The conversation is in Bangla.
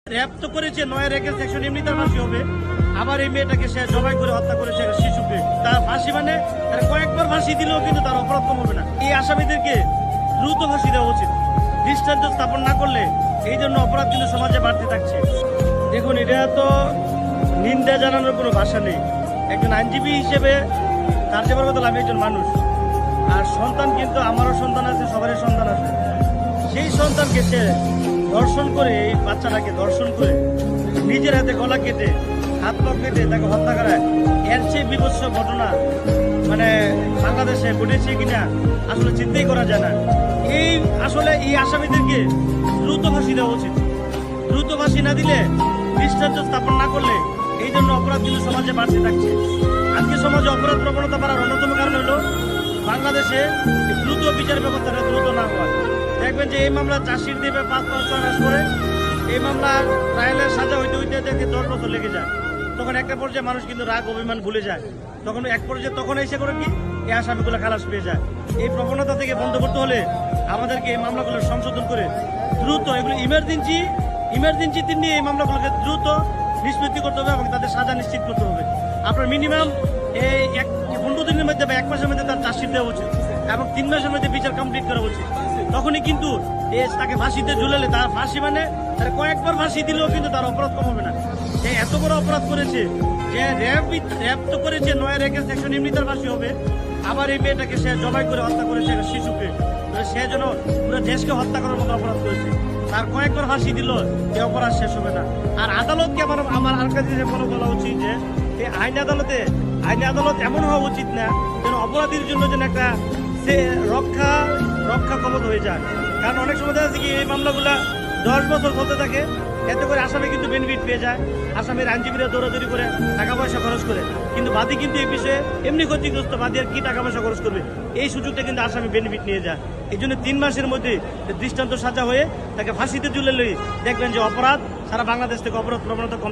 র‍্যাপ তো করেছে, ৯ রেকের সেকশন এমনি তার ফাঁসি হবে। আবার এই মেয়েটাকে সে জবাই করে হত্যা করেছে একটা শিশুকে, তার ফাঁসি মানে তার কয়েকবার ফাঁসি দিলেও কিন্তু তার অপরাধ কম হবে না। এই আসামিদেরকে দ্রুত ফাঁসি দেওয়া উচিত। দৃষ্টান্ত স্থাপন না করলে এই জন্য অপরাধ কিন্তু সমাজে বাড়তে থাকছে। দেখুন, এটা তো নিন্দা জানানোর কোনো ভাষা নেই। একজন আইনজীবী হিসেবে তার যে বলতে আমি একজন মানুষ, আর সন্তান কিন্তু আমারও সন্তান আছে, সবারই সন্তান আছে। সেই সন্তানকে সে ধর্ষণ করে, এই বাচ্চাটাকে ধর্ষণ করে নিজের হাতে গলা কেটে হাত পা কেটে তাকে হত্যা করায়, এর চেয়ে বিভৎস ঘটনা মানে বাংলাদেশে ঘটেছে কিনা আসলে চিন্তাই করা যায় না। এই আসামিদেরকে দ্রুত ফাঁসি দেওয়া উচিত। দ্রুত ফাঁসি না দিলে, দৃষ্টান্ত স্থাপন না করলে এই জন্য অপরাধ কিন্তু সমাজে বাড়তে থাকছে। আজকে সমাজে অপরাধ প্রবণতা বাড়ার অন্যতম কারণ হলো বাংলাদেশে দ্রুত বিচার ব্যবস্থাটা দ্রুত না হওয়া। দেখবেন যে এই মামলা চার্জশিট দেবে ৫-৬ মাস পরে, এই মামলার ট্রায়ালের সাজা হইতে হইতে দেখে 10 বছর লেগে যায়। তখন একটা পর্যায়ে মানুষ কিন্তু রাগ অভিমান ভুলে যায়। তখন এক পর্যায়ে তখন এসে করে কি এই আসামিগুলো খালাস পেয়ে যায়। এই প্রবণতা থেকে বন্ধ করতে হলে আমাদেরকে এই মামলাগুলো সংশোধন করে দ্রুত এগুলো ইমার্জেন্সি নিয়ে এই মামলাগুলোকে দ্রুত নিষ্পত্তি করতে হবে এবং তাদের সাজা নিশ্চিত করতে হবে। আপনার মিনিমাম এই 15 দিনের মধ্যে বা 1 মাসের মধ্যে তার চার্জশিট দেওয়া উচিত এবং 3 মাসের মধ্যে বিচার কমপ্লিট করা উচিত। তখনই কিন্তু তাকে ফাঁসিতে ঝুলালে, তার ফাঁসি মানে তার কয়েকবার ফাঁসি দিলেও কিন্তু তার অপরাধ কম হবে না। সে এত বড় অপরাধ করেছে যে র‍্যাপ তো করেছে, ৯ রেকের সেকশন এমনি তার ফাঁসি হবে। আবার এই মেয়েটাকে সে জবাই করে হত্যা করেছে একটা শিশুকে, সে যেন পুরো দেশকে হত্যা করার মতো অপরাধ করেছে। তার কয়েকবার ফাঁসি দিল, এই অপরাধ শেষ হবে না। আর আদালতকে আমার আর কাছে বলা উচিত যে এই আইন আদালত এমন হওয়া উচিত না যেন অপরাধীর জন্য যেন একটা সে রক্ষা কবচ হয়ে যায়। কারণ অনেক সময় দেখা যাচ্ছে কি এই মামলাগুলা 10 বছর চলতে থাকে, এতে করে আসামি কিন্তু বেনিফিট পেয়ে যায়। আসামির আইনজীবীরা দৌড়াদৌড়ি করে টাকা পয়সা খরচ করে, কিন্তু বাদী কিন্তু এই বিষয়ে এমনি ক্ষতিগ্রস্ত। বাদী আর কি টাকা পয়সা খরচ করবে, এই সুযোগটা কিন্তু আসামি বেনিফিট নিয়ে যায়। এই জন্য 3 মাসের মধ্যে দৃষ্টান্ত সাজা হয়ে তাকে ফাঁসিতে ঝুলে লই, দেখবেন যে অপরাধ সারা বাংলাদেশ থেকে অপরাধ প্রবণতা